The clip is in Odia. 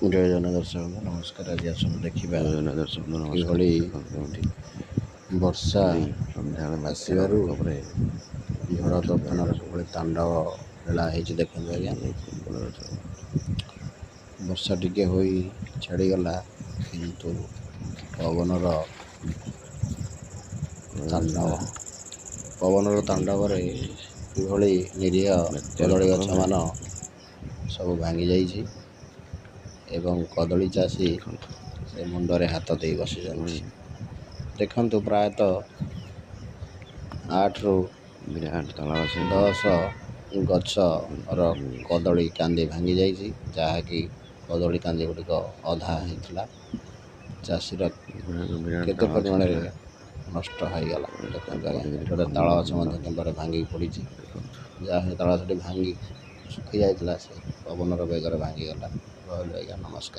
ଜୟ ଜଗନ୍ନାଥ ଦର୍ଶକ ନମସ୍କାର। ଆଜି ଆସନ୍ତୁ ଦେଖିବା କିଭଳି ବର୍ଷା ଆସିବାରୁ ଝଡ଼ ତୋଫାନର କିଭଳି ତାଣ୍ଡବ ଲୀଳା ହେଇଛି ଦେଖନ୍ତୁ ଆଜ୍ଞା। ବର୍ଷା ଟିକେ ହୋଇ ଛାଡ଼ିଗଲା, କିନ୍ତୁ ପବନର ତାଣ୍ଡବରେ କିଭଳି ନିରୀହ କଦଳୀ ଗଛମାନ ସବୁ ଭାଙ୍ଗି ଯାଇଛି ଏବଂ କଦଳୀ ଚାଷୀ ସେ ମୁଣ୍ଡରେ ହାତ ଦେଇ ବସିଛନ୍ତି। ଦେଖନ୍ତୁ ପ୍ରାୟତଃ 8ରୁ 10 ଗଛର କଦଳୀ କାନ୍ଦି ଭାଙ୍ଗି ଯାଇଛି, ଯାହାକି କଦଳୀ କାନ୍ଦି ଗୁଡ଼ିକ ଅଧା ହେଇଥିଲା। ଚାଷୀର କେତେ ପରିମାଣରେ ନଷ୍ଟ ହୋଇଗଲା ଦେଖନ୍ତୁ ଆଜ୍ଞା। ଗୋଟେ ତାଳ ଗଛ ମଧ୍ୟ କିମ୍ବରେ ଭାଙ୍ଗିକି ପଡ଼ିଛି, ଯାହା ତାଳ ଗଛଟି ଭାଙ୍ଗି ଶୁଖି ଯାଇଥିଲା, ସେ ପବନର ବେଗରେ ଭାଙ୍ଗିଗଲା। ରହିଲି ଆଜ୍ଞା, ନମସ୍କାର।